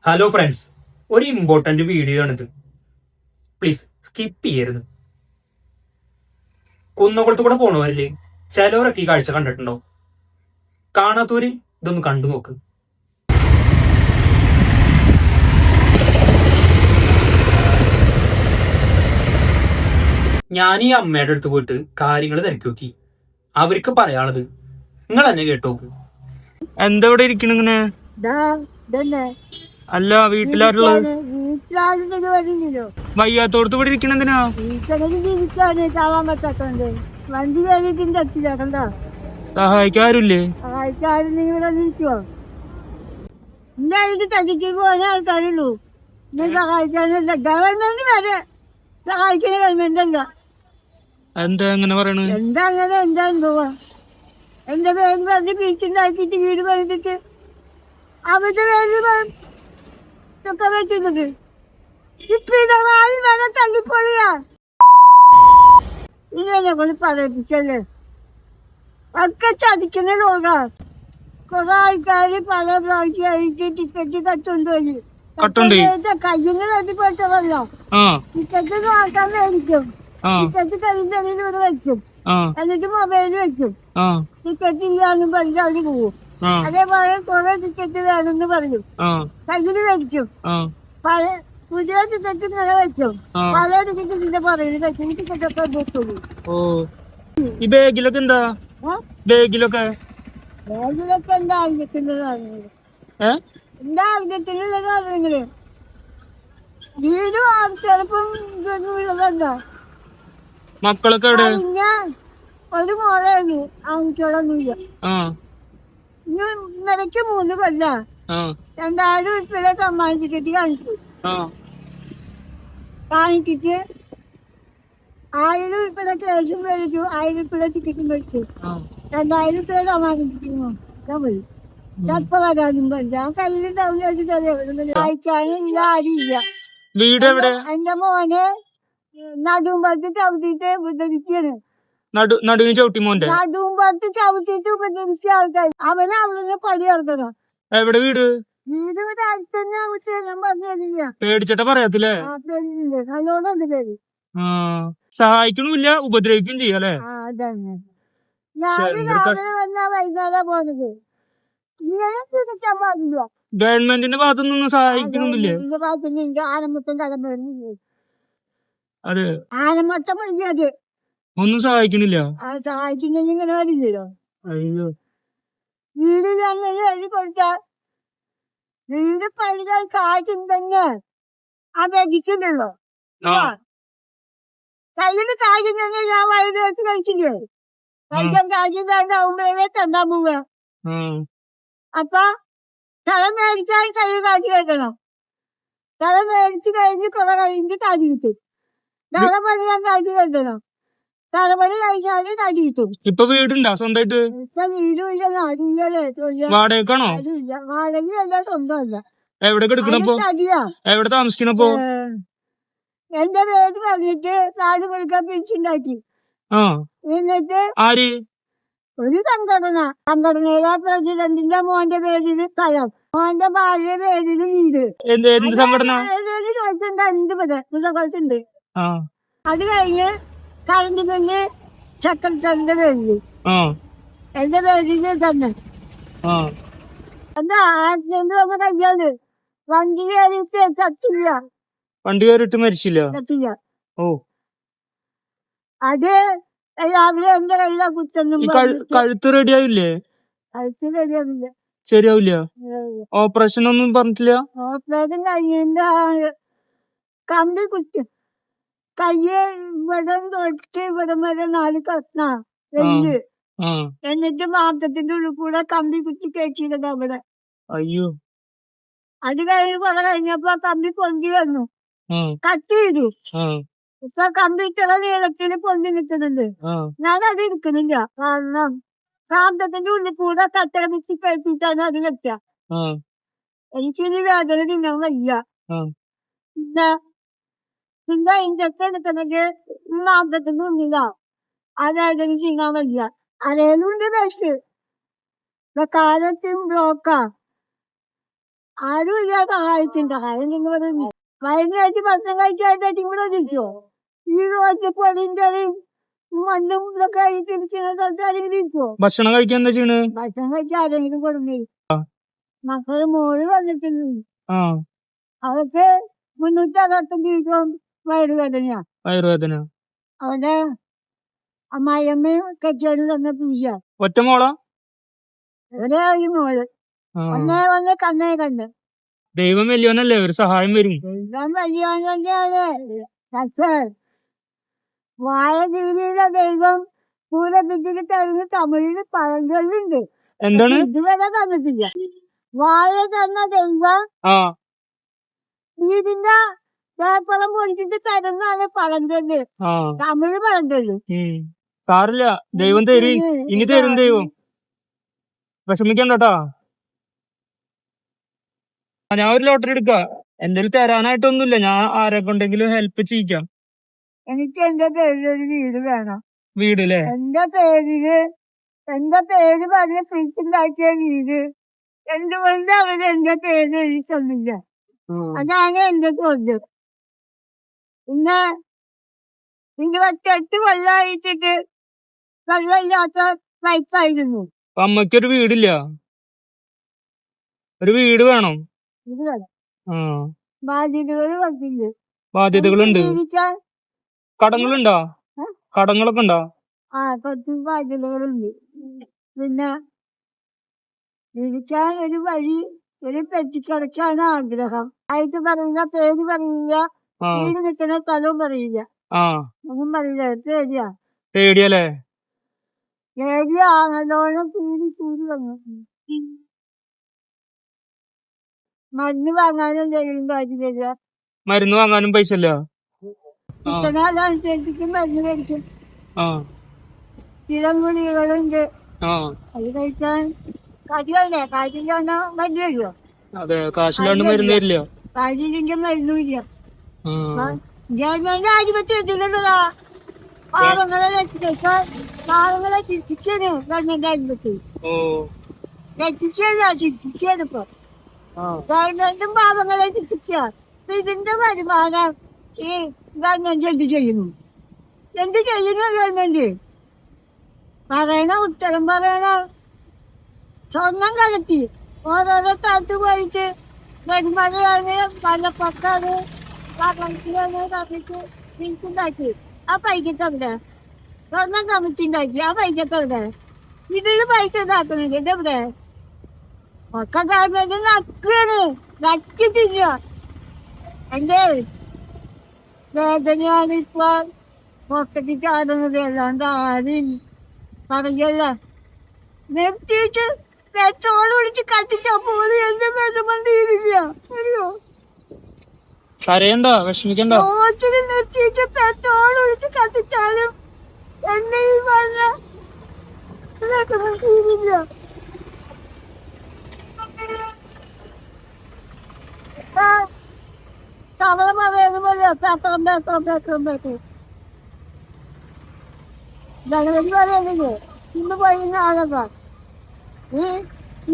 Hello friends, ഒരു important video ആണിത്. Please skip ചെയ്യരുത്. കുന്നകുളത്ത് കൂടെ പോണവരില് ചിലവരൊക്കെ ഈ കാഴ്ച കണ്ടിട്ടുണ്ടോ? കാണാത്തവര് ഇതൊന്ന് കണ്ടു നോക്ക്. ഞാൻ ഈ അമ്മയുടെ അടുത്ത് പോയിട്ട് കാര്യങ്ങൾ തിരക്കി നോക്കി. അവർക്ക് പറയാനുള്ളത് നിങ്ങൾ തന്നെ കേട്ടോക്ക്. എന്താ ഇവിടെ ഇരിക്കണിങ്ങനെ? അല്ല, വീട്ടിലാരുള്ളത്? വയ്യാത്തോടത്ത് ഇവിടെ ഇരിക്കണെന്തിനാ? വണ്ടി കയറിയിട്ടുണ്ട് എത്തില്ല കണ്ടോ. സഹായിക്കാറില്ലേ? എന്തായാലും തട്ടിച്ച് പോകുന്ന ആൾക്കാരുള്ളൂ. സഹായിക്കാനില്ല. ഗവൺമെന്റ് വരെ സഹായിക്കുന്ന ഗവൺമെന്റ് അല്ല. എന്താ അങ്ങനെ പറയണ? എന്താ അങ്ങനെ എന്താ ഉണ്ടാവുക? എന്റെ പേര് പറഞ്ഞ് വീട്ടുണ്ടാക്കിയിട്ട് വീട് പണിതിട്ട് അവരുടെ പേര് ഒക്കെ വെച്ചിട്ടുണ്ട്. ഇപ്പിടവായി വേണം തള്ളിപ്പൊളിയാ. ഇങ്ങനെ കൊണ്ട് പറയിപ്പിച്ചല്ലേ. ഒക്കെ ചതിക്കുന്ന ലോക. കുറെ ആൾക്കാര് പല പ്രാവശ്യമായിട്ട് ടിക്കറ്റ് കട്ടുണ്ടോല് കയ്യിന്ന് കെട്ടിപ്പെട്ടതല്ലോ. ടിക്കറ്റ് മാസം മേടിക്കും. ടിക്കറ്റ് കരിന്തലിൽ ഇവിടെ വെക്കും. എന്നിട്ട് മൊബൈല് വെക്കും. ടിക്കറ്റ് ഇല്ലാന്നും പറഞ്ഞ് അവര് പോവും. അതേപോലെ കുറെ ടിക്കറ്റ് വേണമെന്ന് പറയും. കയ്യില് മേടിക്കും. പുതിയ ടിക്കറ്റ് ഇങ്ങനെ വെക്കും. പഴയ ടിക്കറ്റ് ഇതിന്റെ പറയുന്നത് വെക്കും. ടിക്കറ്റ് ഒക്കെ വെക്കുള്ളൂ. ഈ ബാഗിലൊക്കെ എന്താ? ബാഗിലൊക്കെ ബാഗിലൊക്കെ എന്താ ആവശ്യത്തിനുള്ളത്? എന്താ ആവശ്യത്തിനുള്ളത് അറിയെങ്കില് വീട് ചിലപ്പം ഉള്ളതല്ല. മക്കളൊക്കെ എവിടെ? ഒരു മോളാണ്, ആൺകുട്ടികളൊന്നുമില്ല. ഇന്നലക്ക് 3 കൊല്ല 2000 ഉൾപ്പെടെ സമ്മാന ടിക്കറ്റ് കാണിച്ചിട്ട് 1000 ഉൾപ്പെടെ ക്യാഷും മേടിച്ചു, 1000 ഉൾപ്പെടെ ടിക്കറ്റും മേടിച്ചു, 2000 ഉൾപ്പെടെ സമ്മാന ടിക്കറ്റും ഞാൻ പോയി. എപ്പോ വരാനും ഞാൻ കയ്യിലുണ്ടാവും വായിക്കാനില്ല, ആരുമില്ല. വീട് എവിടെ? എന്റെ മോനെ നടുമ്പത്ത് ചവിട്ടിട്ട് ഉപദ്രവിക്കാണ്. നടുവിന് ചവിട്ടി മോന്റെ നടുമ്പത്ത് ചവിട്ടിട്ട് ഉപദ്രവിച്ച ആൾക്കാർ അവനെ അവിടുന്ന് പടി ഇറക്കണം. എവിടെ വീട്? വീട് ഇവിടെ അടുത്തന്നെ. ഞാൻ പറഞ്ഞില്ല, പേടിച്ചിട്ട പറയാത്തില്ലേ? പേടിയില്ലേ, നല്ലോണം ഉണ്ട് പേര്. സഹായിക്കണില്ല, ഉപദ്രവിക്കും ചെയ്യാലേ. അതന്നെ. ഞാൻ രാവിലെ വന്നാ വൈകുന്നേരം പോണത്. ഇങ്ങനെ തിരിച്ചാൻ പാടില്ല. ഗവൺമെന്റിന്റെ ഭാഗത്തുനിന്നൊന്നും സഹായിക്കണമെന്നില്ലേ? ആനമൊത്തം കടന്നു. അതെ, ആനമൊത്തം അത് ഒന്നും സഹായിക്കണില്ല. സഹായിച്ചില്ലെങ്കിൽ ഇങ്ങനെ വരില്ലല്ലോ. അയ്യോ, വീട് അങ്ങനെ എഴുതി കൊടുത്താൽ വീട് പണിതാൽ കാറ്റും തന്നെ അപേക്ഷിച്ചിട്ടുള്ളൂ. കയ്യിൽ കാര്യം തന്നെ ഞാൻ വൈകുന്നേരത്ത് കഴിച്ചില്ലേ. കഴിക്കാൻ കാര്യം ഉണ്ടാവുമ്പോഴേ തന്നാൻ പോവുക. അപ്പൊ സ്ഥലം മേടിക്കാൻ കയ്യിൽ കാറ്റ് കേൾക്കണം. സ്ഥലം മേടിച്ച് കഴിഞ്ഞ് കുറെ കഴിഞ്ഞ് കാറ്റ് കിട്ടും. സ്ഥലം പണിയാൻ കാറ്റ് കേൾക്കണം. സ്ഥലപണി കഴിഞ്ഞാല് കാറ്റ് കിട്ടും. ഇപ്പൊ വീടുണ്ടോ സ്വന്തമായിട്ട്? ഇപ്പൊ വീടും ഇല്ല, നാടും ഇല്ലല്ലേ. വാടകയ്ക്കാണോ? വാടകയല്ല, സ്വന്തമല്ല. എവിടെ കിടക്കണപ്പോ? എവിടെ താമസിക്കണപ്പോ? എന്റെ പേര് പറഞ്ഞിട്ട് നാട് കൊടുക്കാൻ പിരിച്ചുണ്ടാക്കി. എന്നിട്ട് ആര്? ഒരു സംഘടനയിലെ പ്രസിഡന്റിന്റെ മോന്റെ പേരില് സ്ഥലം, മോന്റെ ഭാര്യയുടെ പേരില് വീട്. എന്ത് സംഘടന? ഉണ്ട്. അത് കഴിഞ്ഞ് കറണ്ട് ബില്ല് സെക്രട്ടറിന്റെ പേരില്, എന്റെ പേരില് തന്നെ. എന്താ ആക്സിഡന്റ് വന്ന കയ്യാണ്. വണ്ടി കയറിയിട്ട് ചത്തില്ല. വണ്ടി കയറിയിട്ട് മരിച്ചില്ല? ചത്തില്ല. ഓ, അത് രാവിലെ എന്റെ കയ്യിലാ കുറ്റൊന്നും. കഴുത്ത് റെഡിയാവില്ലേ? കഴുത്ത് ശരിയാവില്ല. ശരിയാവില്ല. ഓപ്പറേഷൻ ഒന്നും പറഞ്ഞിട്ടില്ല? ഓപ്പറേഷൻ കയ്യിന്റെ കമ്പി കുറ്റും. കയ്യ് ഇവിടെ തൊട്ട് ഇവിടെ വരെ 4 കഷ്ണ വെല്ല്. എന്നിട്ട് മാസത്തിന്റെ ഉള്ളിൽ കൂടെ കമ്പി കുത്തി കയറ്റിയിട്ടുണ്ട് അവിടെ. അയ്യോ. അത് കഴിഞ്ഞ് കുറെ കഴിഞ്ഞപ്പോ കമ്പി പൊന്തി വന്നു, കട്ട് ചെയ്തു. ഇപ്പൊ കമ്പി ഇത്ര നീളത്തിന് പൊന്തി നിൽക്കുന്നുണ്ട്. ഞാൻ അത് എടുക്കുന്നില്ല, കാരണം കാന്തത്തിന്റെ ഉള്ളിൽ കൂടെ കട്ടര കുത്തി കയറ്റിട്ടാണ് അത് വെക്കുക. എനിക്കിനി വേദന തിന്നാൻ വയ്യ. പിന്നെ ഇഞ്ചക്ഷൻ എടുക്കുന്നത് മാസത്തിന്റെ ഉള്ളിലാ. ആ വേദന ചെയ്യാൻ വയ്യ. അതേലുണ്ട് ടെസ്റ്റ്. കാലത്തും ബ്ലോക്കാ. ആരും ഇല്ല സഹായിച്ചില്ല. കാര്യം നിങ്ങൾ പറഞ്ഞു വൈകുന്നേരത്ത് ഭക്ഷണം കഴിച്ചാൽ ഇവിടെ തിരിച്ചോ ഈ ഒറ്റപ്പൊടിന്റെ മണ്ണും ഇതൊക്കെ ആയിട്ടിരിക്കുന്ന സംസാരം തിരിച്ചോ. ഭക്ഷണം കഴിക്കാൻ എന്താ ചെയ്യണ്? ഭക്ഷണം കഴിച്ചാൽ ആരെങ്കിലും കൊടുങ്ങി മക്കള് മോള് വന്നിട്ടുണ്ട്. അവർക്ക് 365 ദിവസം വയറുവേദനയാ. വയറുവേദന. അവന്റെ അമ്മായിയമ്മ കച്ചേരി തന്നെ പൂജ. ഒറ്റ മോളാ? ഒരേ ഒരു മോള്. ഒന്നേ വന്ന് കണ്ണേ കണ്ട്. ദൈവം വലിയവനല്ലേ, ഒരു സഹായം വരും. ദൈവം വലിയവൻ തന്നെയാണ്. പക്ഷേ വായ രീതിയിലെ ദൈവം പൂരപ്പിച്ചിട്ട് തരുന്ന തമിഴിൽ പഴഞ്ചൊല്ലുണ്ട്. എന്താണ്? ഇതുവരെ തന്നിട്ടില്ല. വായ തന്ന ദൈവം ഇതിന്റെ പേപ്പറം പൊടിച്ചിട്ട് തരുന്നതാണ് പഴഞ്ചൊല്ല്. തമിഴ് പഴഞ്ചൊല്ല്. സാറില്ല, ദൈവം തരും, ഇനി തരും ദൈവം. വിഷമിക്കണ്ടട്ടാ. ഞാൻ ഒരു ലോട്ടറി എടുക്കാം. എന്റെ തരാനായിട്ടൊന്നുമില്ല, ഞാൻ ആരെ കൊണ്ടെങ്കിലും ഹെൽപ്പ് ചെയ്യിക്കാം. എനിക്ക് എന്റെ പേരിലൊരു വീട് വേണം. വീട് അല്ലേ? എന്റെ പേര് പറഞ്ഞ് പിടിച്ചുണ്ടാക്കിയ വീട് എന്തുകൊണ്ട് അവര് എന്റെ പേര് എഴുതിക്കൊന്നില്ല? അതാണ് എന്റെ ചോദ്യം. പിന്നെ 28 കൊല്ലമായിട്ടിട്ട് വെള്ളമില്ലാത്ത ലൈഫായിരുന്നു. അമ്മയ്ക്കൊരു വീടില്ല, ഒരു വീട് വേണം. ബാധ്യതകൾ വന്നില്ല. ബാധ്യതകളുണ്ട്. കടങ്ങളുണ്ടോ? കടങ്ങളൊക്കെ ഉണ്ടോ? കുറച്ച് ബാധ്യതകളുണ്ട്. പിന്നെ ജീവിക്കാൻ ഒരു വഴി, ഒരു പെറ്റിക്കിടക്കാണ് ആഗ്രഹം. ആയിട്ട് പറയുന്ന പേര് പറയില്ല, വീട് നിൽക്കുന്ന സ്ഥലവും പറയില്ല, ഒന്നും പറയില്ല. പേടിയാ. പേടിയല്ലേ? പേടിയാ. നല്ലോണം ചൂട് വന്നു. മരുന്ന് വാങ്ങാനും എന്തെങ്കിലും കാര്യമില്ല. മരുന്ന് വാങ്ങാനും പൈസ ഇല്ല. അനുസരിച്ചിട്ട് മരുന്ന് മേടിക്കും. സ്ഥിരം ഗുളികകളുണ്ട്, അത് കഴിക്കാൻ കാശില്ലേ. കാശില്ല മരുന്ന് വരുമോ? അതെ, കാശില്ലാണ്ട് മരുന്ന് തരില്ല. കാശില്ലെങ്കിൽ മരുന്നുമില്ല. ഗവൺമെന്റ് ആശുപത്രി എത്തിയിട്ടുണ്ടതാ. പാവങ്ങളെ രക്ഷിക്കാൻ, പാവങ്ങളെ ചികിത്സയാണ് ഗവൺമെന്റ് ആശുപത്രി. ചികിത്സയിപ്പോ ഗവൺമെന്റും പാവങ്ങളെ ചികിത്സ. ഇതിന്റെ വരുമാനം ഈ ഗവൺമെന്റ് എന്ത് ചെയ്യുന്നു? എന്ത് ചെയ്യുന്നു ഗവൺമെന്റ്? പറയണ ഉത്തരം പറയണ. സ്വർണം കലത്തി ഓരോരോ സ്ഥലത്ത് പോയിട്ട് നെന്മണിയാണ്, വെള്ളപ്പൊക്കാണ്, കടത്തിലാണ് കമ്മിറ്റി തിരിച്ചുണ്ടാക്കി. ആ പൈസക്കെവിടെ? സ്വർണം കമ്മിറ്റി ഉണ്ടാക്കി, ആ പൈസക്കെവിടെ? ഇതിന് പൈസ ഉണ്ടാക്കുന്നുണ്ട്. ഇതെവിടെ? ഒക്കെ ഗവൺമെന്റ് നക്കാണ്, നക്കിട്ടില്ല. എന്റെ വേദനയാണ് ഇപ്പൊ പുറത്തേക്ക് ചാടുന്നത്. അല്ലാണ്ട് ആരും പറയല്ല. നിർത്തിയിട്ട് പെട്രോൾ ഒഴിച്ച് കത്തിച്ചാ പോലും എന്റെ വിഷമം തീരില്ല. അറിയോ? കരയണ്ട, വിഷമിക്കണ്ട. റോഡിൽ നിർത്തിയിട്ട് പെട്രോൾ ഒഴിച്ച് കത്തിച്ചാലും എന്നെ ഈ പറഞ്ഞ വിഷമം തീരില്ല. തവള പറയുന്ന പോലെ പേപ്പറും ഗണപതി പറയുന്നില്ലേ, ഇന്ന് പോയിരുന്ന ആളെന്താ ഈ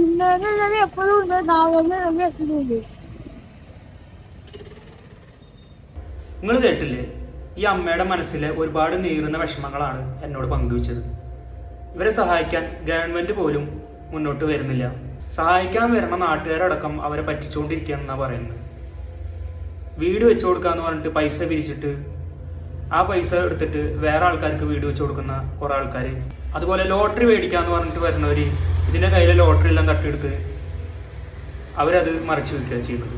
ഇന്നലെ എപ്പോഴും ഉണ്ട്, നാളെ എപ്പോഴുണ്ട്. നിങ്ങൾ കേട്ടില്ലേ? ഈ അമ്മയുടെ മനസ്സിലെ ഒരുപാട് നീറുന്ന വിഷമങ്ങളാണ് എന്നോട് പങ്കുവച്ചത്. ഇവരെ സഹായിക്കാൻ ഗവൺമെന്റ് പോലും മുന്നോട്ട് വരുന്നില്ല. സഹായിക്കാൻ വരുന്ന നാട്ടുകാരടക്കം അവരെ പറ്റിച്ചുകൊണ്ടിരിക്കുകയാണെന്നാണ് പറയുന്നത്. വീട് വെച്ചു കൊടുക്കാന്ന് പറഞ്ഞിട്ട് പൈസ പിരിച്ചിട്ട് ആ പൈസ എടുത്തിട്ട് വേറെ ആൾക്കാർക്ക് വീട് വെച്ചു കൊടുക്കുന്ന കുറേ ആൾക്കാർ, അതുപോലെ ലോട്ടറി മേടിക്കാന്ന് പറഞ്ഞിട്ട് വരുന്നവർ ഇതിൻ്റെ കയ്യിലെ ലോട്ടറി എല്ലാം തട്ടിയെടുത്ത് അവരത് മറിച്ച് വയ്ക്കുക ചെയ്യുന്നത്.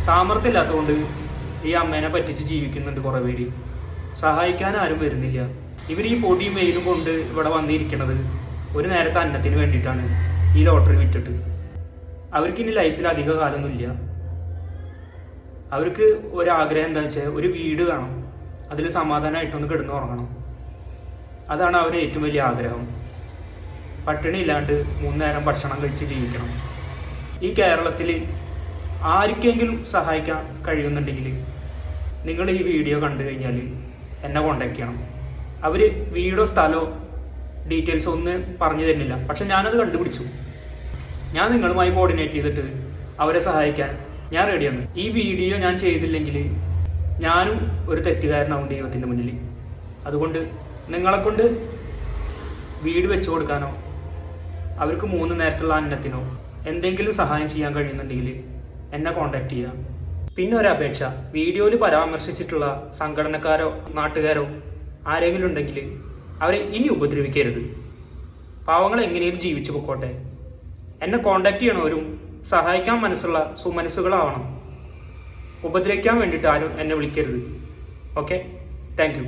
സാമർത്ഥ്യമില്ലാത്തതുകൊണ്ട് ഈ അമ്മേനെ പറ്റിച്ച് ജീവിക്കുന്നുണ്ട് കുറേ പേര്. സഹായിക്കാൻ ആരും വരുന്നില്ല. ഇവർ ഈ പൊടിയും വെയിലും കൊണ്ട് ഇവിടെ വന്നിരിക്കുന്നത് ഒരു നേരത്തെ അന്നത്തിന് വേണ്ടിയിട്ടാണ്. ഈ ലോട്ടറി വിറ്റിട്ട് അവർക്കിനി ലൈഫിൽ അധിക കാലമൊന്നുമില്ല. അവർക്ക് ഒരാഗ്രഹം എന്താ വെച്ചാൽ ഒരു വീട് വേണം, അതിൽ സമാധാനമായിട്ടൊന്ന് കിടന്ന് ഉറങ്ങണം. അതാണ് അവരുടെ ഏറ്റവും വലിയ ആഗ്രഹം. പട്ടിണി ഇല്ലാണ്ട് 3 നേരം ഭക്ഷണം കഴിച്ച് ജീവിക്കണം. ഈ കേരളത്തിൽ ആർക്കെങ്കിലും സഹായിക്കാൻ കഴിയുന്നുണ്ടെങ്കിൽ നിങ്ങൾ ഈ വീഡിയോ കണ്ടു കഴിഞ്ഞാൽ എന്നെ കോണ്ടാക്ട് ചെയ്യണം. അവർ വീടോ സ്ഥലമോ ഡീറ്റെയിൽസ് ഒന്നും പറഞ്ഞു തരുന്നില്ല, പക്ഷെ ഞാനത് കണ്ടുപിടിച്ചു. ഞാൻ നിങ്ങളുമായി കോർഡിനേറ്റ് ചെയ്തിട്ട് അവരെ സഹായിക്കാൻ ഞാൻ റെഡിയാണ്. ഈ വീഡിയോ ഞാൻ ചെയ്തില്ലെങ്കിൽ ഞാനും ഒരു തെറ്റുകാരനാവും ദൈവത്തിൻ്റെ മുന്നിൽ. അതുകൊണ്ട് നിങ്ങളെക്കൊണ്ട് വീട് വെച്ച് കൊടുക്കാനോ അവർക്ക് 3 നേരത്തുള്ള അന്നത്തിനോ എന്തെങ്കിലും സഹായം ചെയ്യാൻ കഴിയുന്നുണ്ടെങ്കിൽ എന്നെ കോൺടാക്ട് ചെയ്യാം. പിന്നെ ഒരു അപേക്ഷ, വീഡിയോയിൽ പരാമർശിച്ചിട്ടുള്ള സംഘടനക്കാരോ നാട്ടുകാരോ ആരെങ്കിലും ഉണ്ടെങ്കിൽ അവരെ ഇനി ഉപദ്രവിക്കരുത്. പാവങ്ങൾ എങ്ങനെയും ജീവിച്ചു പൊക്കോട്ടെ. എന്നെ കോൺടാക്ട് ചെയ്യണവരും സഹായിക്കാൻ മനസ്സുള്ള സുമനസ്സുകളാവണം. ഉപദ്രവിക്കാൻ വേണ്ടിയിട്ട് ആരും എന്നെ വിളിക്കരുത്. Okay, thank you.